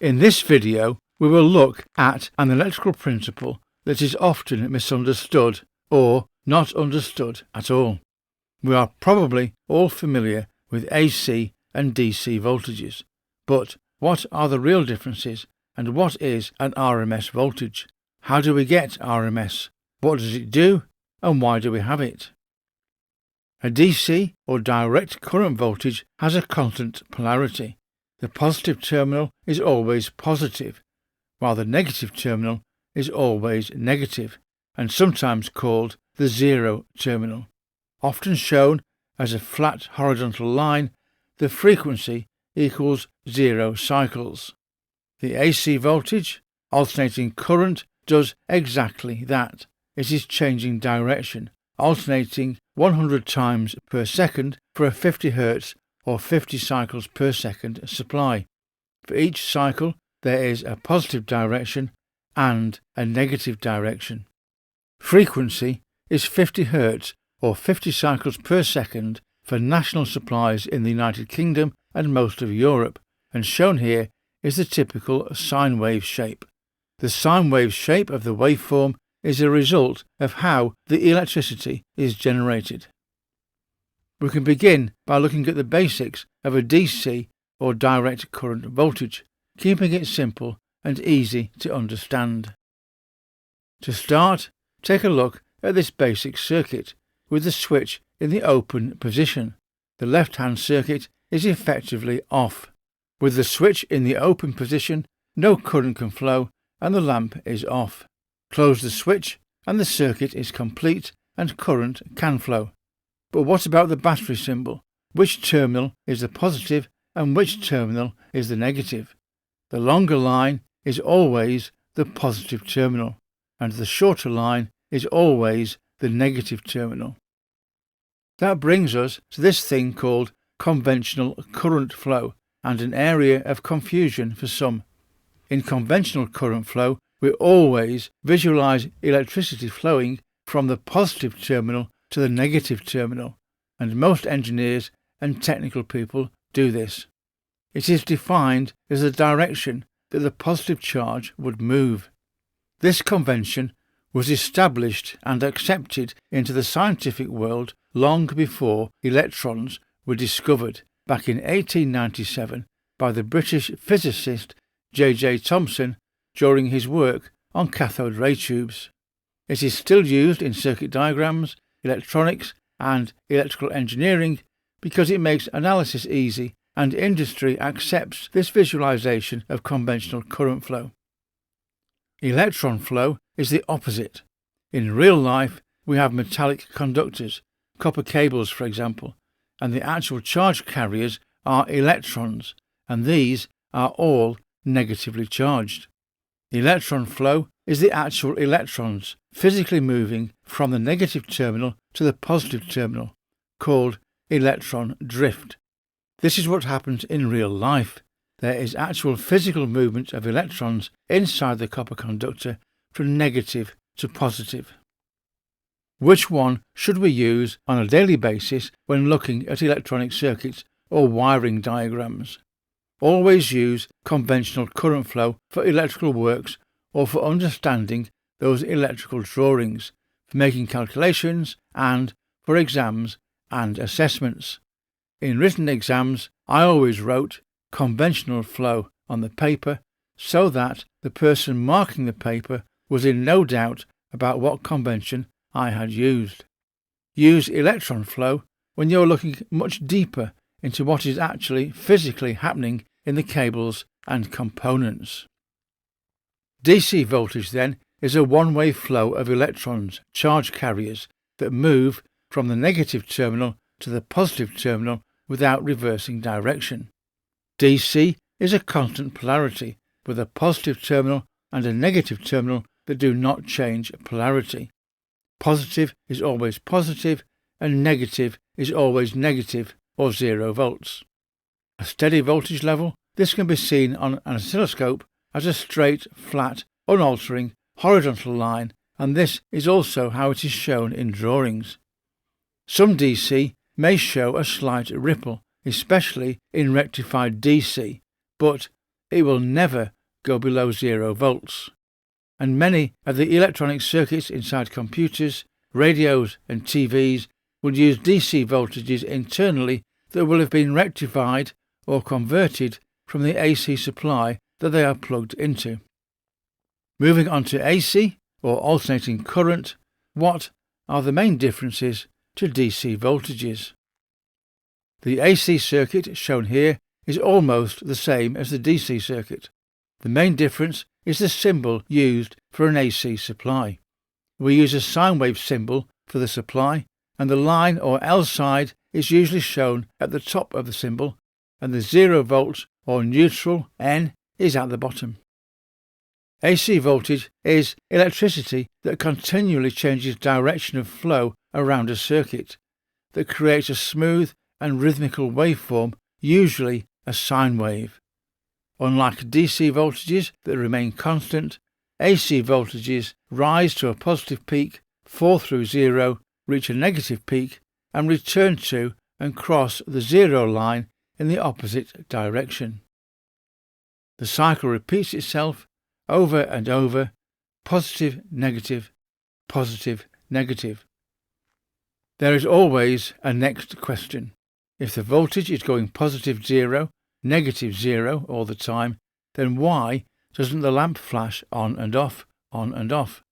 In this video, we will look at an electrical principle that is often misunderstood or not understood at all. We are probably all familiar with AC and DC voltages, but what are the real differences and what is an RMS voltage? How do we get RMS? What does it do and why do we have it? A DC or direct current voltage has a constant polarity. The positive terminal is always positive, while the negative terminal is always negative, and sometimes called the zero terminal. Often shown as a flat horizontal line, the frequency equals 0 cycles. The AC voltage, alternating current, does exactly that. It is changing direction, alternating 100 times per second for a 50 Hz or 50 cycles per second supply. For each cycle, there is a positive direction and a negative direction. Frequency is 50 Hz or 50 cycles per second for national supplies in the United Kingdom and most of Europe, and shown here is the typical sine wave shape. The sine wave shape of the waveform is a result of how the electricity is generated. We can begin by looking at the basics of a DC or direct current voltage, keeping it simple and easy to understand. To start, take a look at this basic circuit with the switch in the open position. The left-hand circuit is effectively off. With the switch in the open position, no current can flow and the lamp is off. Close the switch and the circuit is complete and current can flow. But what about the battery symbol? Which terminal is the positive and which terminal is the negative? The longer line is always the positive terminal, and the shorter line is always the negative terminal. That brings us to this thing called conventional current flow, and an area of confusion for some. In conventional current flow, we always visualize electricity flowing from the positive terminal to the negative terminal, and most engineers and technical people do this. It is defined as the direction that the positive charge would move. This convention was established and accepted into the scientific world long before electrons were discovered back in 1897 by the British physicist J.J. Thomson during his work on cathode ray tubes. It is still used in circuit diagrams, electronics and electrical engineering because it makes analysis easy, and industry accepts this visualization of conventional current flow. Electron flow is the opposite. In real life, we have metallic conductors, copper cables for example, and the actual charge carriers are electrons, and these are all negatively charged. Electron flow is the actual electrons physically moving from the negative terminal to the positive terminal, called electron drift. This is what happens in real life. There is actual physical movement of electrons inside the copper conductor from negative to positive. Which one should we use on a daily basis when looking at electronic circuits or wiring diagrams? Always use conventional current flow for electrical works or for understanding those electrical drawings, for making calculations and for exams and assessments. In written exams, I always wrote conventional flow on the paper so that the person marking the paper was in no doubt about what convention I had used. Use electron flow when you're looking much deeper into what is actually physically happening in the cables and components. DC voltage, then, is a one-way flow of electrons, charge carriers, that move from the negative terminal to the positive terminal without reversing direction. DC is a constant polarity, with a positive terminal and a negative terminal that do not change polarity. Positive is always positive, and negative is always negative, or 0 volts. A steady voltage level, this can be seen on an oscilloscope as a straight, flat, unaltering, horizontal line, and this is also how it is shown in drawings. Some DC may show a slight ripple, especially in rectified DC, but it will never go below 0 volts. And many of the electronic circuits inside computers, radios and TVs will use DC voltages internally that will have been rectified or converted from the AC supply that they are plugged into. Moving on to AC, or alternating current, what are the main differences to DC voltages? The AC circuit shown here is almost the same as the DC circuit. The main difference is the symbol used for an AC supply. We use a sine wave symbol for the supply, and the line or L side is usually shown at the top of the symbol, and the 0 volt or neutral N is at the bottom. AC voltage is electricity that continually changes direction of flow around a circuit, that creates a smooth and rhythmical waveform, usually a sine wave. Unlike DC voltages that remain constant, AC voltages rise to a positive peak, fall through 0, reach a negative peak, and return to and cross the 0 line in the opposite direction. The cycle repeats itself over and over, positive, negative, positive, negative. There is always a next question. If the voltage is going positive 0, negative 0 all the time, then why doesn't the lamp flash on and off, on and off?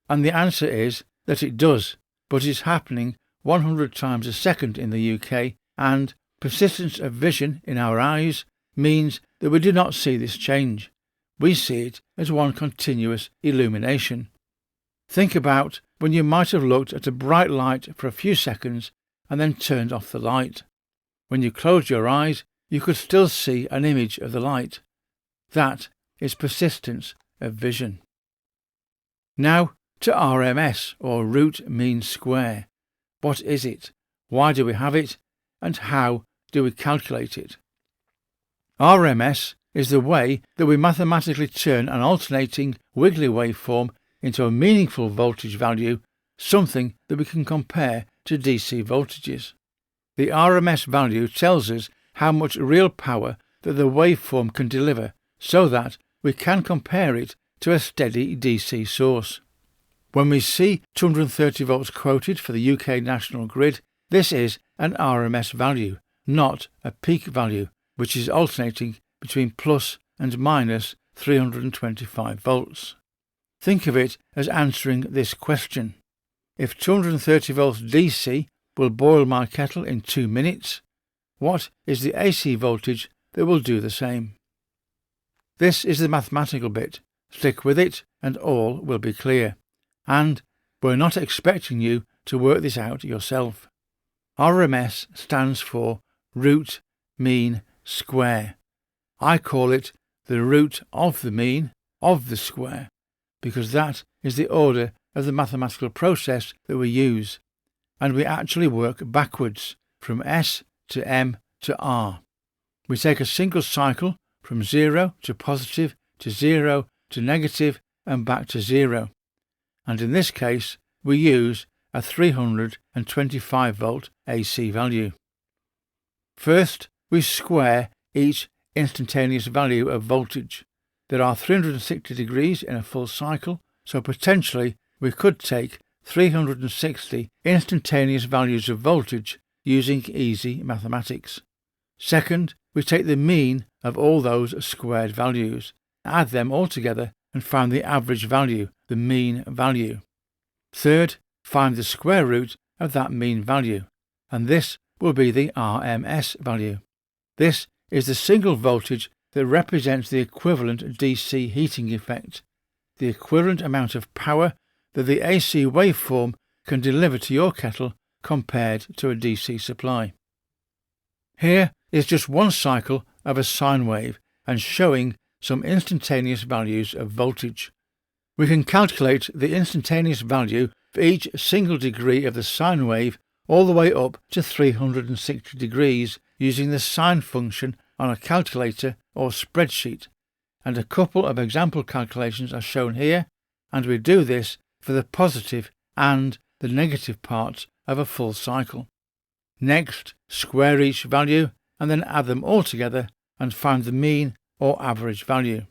And the answer is that it does, but it's happening 100 times a second in the UK, and persistence of vision in our eyes means that we do not see this change. We see it as one continuous illumination. Think about when you might have looked at a bright light for a few seconds and then turned off the light. When you closed your eyes, you could still see an image of the light. That is persistence of vision. Now to RMS, or root mean square. What is it? Why do we have it? And how do we calculate it? RMS is the way that we mathematically turn an alternating, wiggly waveform into a meaningful voltage value, something that we can compare to DC voltages. The RMS value tells us how much real power that the waveform can deliver, so that we can compare it to a steady DC source. When we see 230 volts quoted for the UK national grid, this is an RMS value, not a peak value, which is alternating between plus and minus 325 volts. Think of it as answering this question. If 230 volts DC will boil my kettle in 2 minutes, what is the AC voltage that will do the same? This is the mathematical bit. Stick with it and all will be clear. And we're not expecting you to work this out yourself. RMS stands for root mean square. I call it the root of the mean of the square, because that is the order of the mathematical process that we use, and we actually work backwards from S to M to R. We take a single cycle from 0 to positive to 0 to negative and back to 0, and in this case we use a 325 volt AC value. First, we square each instantaneous value of voltage. There are 360 degrees in a full cycle, so potentially we could take 360 instantaneous values of voltage using easy mathematics. Second, we take the mean of all those squared values, add them all together and find the average value, the mean value. Third, find the square root of that mean value, and this will be the RMS value. This is the single voltage that represents the equivalent DC heating effect, the equivalent amount of power that the AC waveform can deliver to your kettle compared to a DC supply. Here is just one cycle of a sine wave and showing some instantaneous values of voltage. We can calculate the instantaneous value for each single degree of the sine wave all the way up to 360 degrees using the sine function on a calculator or spreadsheet, and a couple of example calculations are shown here, and we do this for the positive and the negative parts of a full cycle. Next, square each value and then add them all together and find the mean or average value,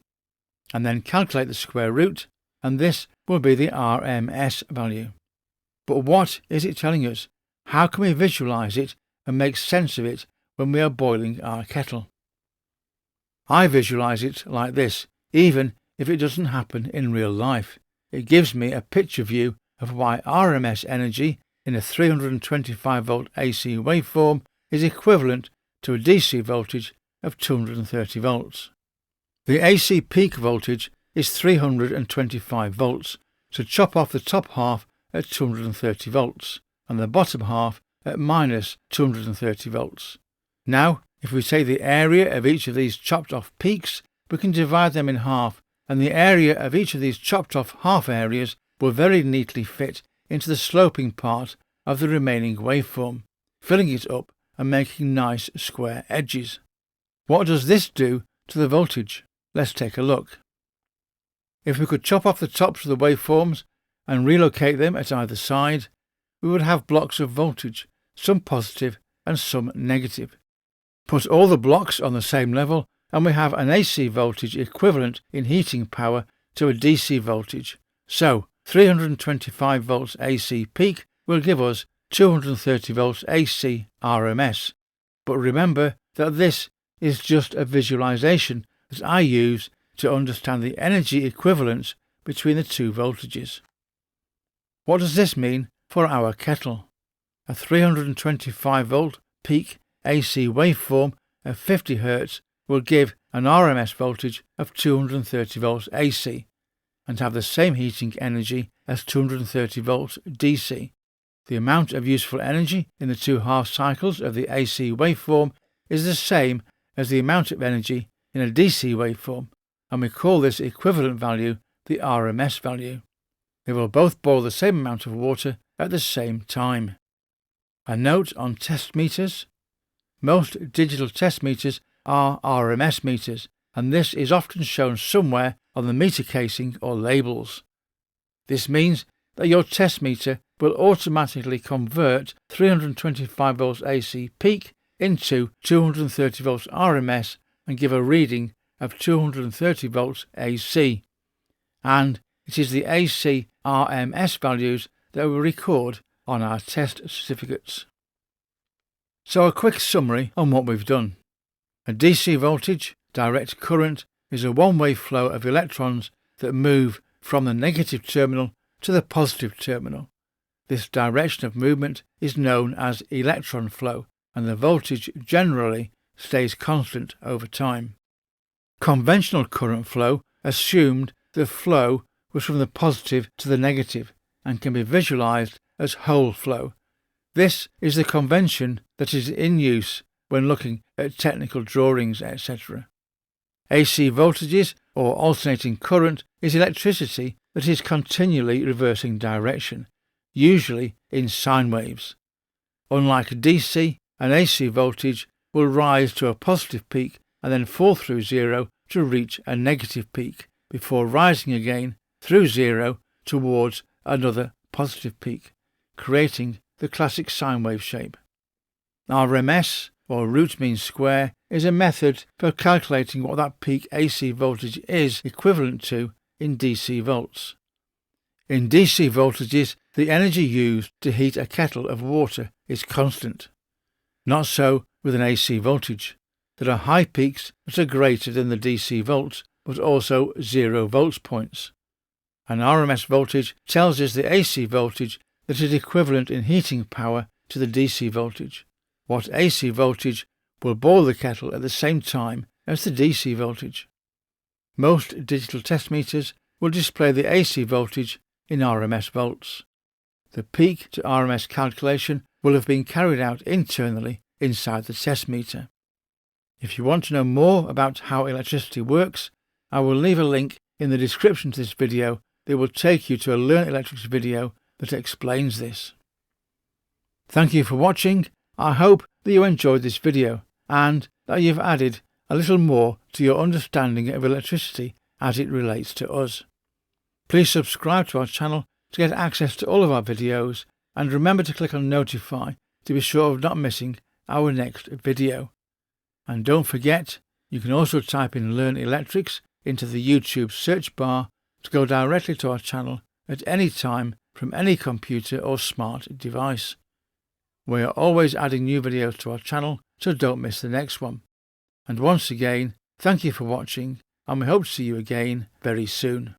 and then calculate the square root, and this will be the RMS value. But what is it telling us? How can we visualize it and make sense of it when we are boiling our kettle? I visualize it like this, even if it doesn't happen in real life. It gives me a picture view of why RMS energy in a 325 volt AC waveform is equivalent to a DC voltage of 230 volts. The AC peak voltage is 325 volts, so chop off the top half at 230 volts and the bottom half at minus 230 volts. Now, if we take the area of each of these chopped off peaks, we can divide them in half, and the area of each of these chopped off half areas will very neatly fit into the sloping part of the remaining waveform, filling it up and making nice square edges. What does this do to the voltage? Let's take a look. If we could chop off the tops of the waveforms and relocate them at either side, we would have blocks of voltage, some positive and some negative. Put all the blocks on the same level and we have an AC voltage equivalent in heating power to a DC voltage. So 325 volts AC peak will give us 230 volts AC RMS. But remember that this is just a visualization that I use to understand the energy equivalence between the two voltages. What does this mean for our kettle? A 325 volt peak AC waveform of 50 Hz will give an RMS voltage of 230 volts AC and have the same heating energy as 230 volts DC. The amount of useful energy in the two half cycles of the AC waveform is the same as the amount of energy in a DC waveform, and we call this equivalent value the RMS value. They will both boil the same amount of water at the same time. A note on test meters. Most digital test meters are RMS meters, and this is often shown somewhere on the meter casing or labels. This means that your test meter will automatically convert 325 volts AC peak into 230 volts RMS and give a reading of 230 volts AC. And it is the AC RMS values that we record on our test certificates. So a quick summary on what we've done. A DC voltage, direct current, is a one-way flow of electrons that move from the negative terminal to the positive terminal. This direction of movement is known as electron flow, and the voltage generally stays constant over time. Conventional current flow assumed the flow was from the positive to the negative and can be visualized as whole flow. This is the convention that is in use when looking at technical drawings, etc. AC voltages, or alternating current, is electricity that is continually reversing direction, usually in sine waves. Unlike DC, an AC voltage will rise to a positive peak and then fall through zero to reach a negative peak, before rising again through zero towards another positive peak, creating the classic sine wave shape. RMS, or root mean square, is a method for calculating what that peak AC voltage is equivalent to in DC volts. In DC voltages, the energy used to heat a kettle of water is constant. Not so with an AC voltage. There are high peaks that are greater than the DC volts, but also 0 volts points. An RMS voltage tells us the AC voltage that is equivalent in heating power to the DC voltage. What AC voltage will boil the kettle at the same time as the DC voltage. Most digital test meters will display the AC voltage in RMS volts. The peak to RMS calculation will have been carried out internally inside the test meter. If you want to know more about how electricity works, I will leave a link in the description to this video that will take you to a LearnElectrics video that explains this. Thank you for watching. I hope that you enjoyed this video and that you've added a little more to your understanding of electricity as it relates to us. Please subscribe to our channel to get access to all of our videos, and remember to click on notify to be sure of not missing our next video. And don't forget, You can also type in LearnElectrics into the YouTube search bar to go directly to our channel at any time from any computer or smart device. We are always adding new videos to our channel, so don't miss the next one. And once again, thank you for watching, and we hope to see you again very soon.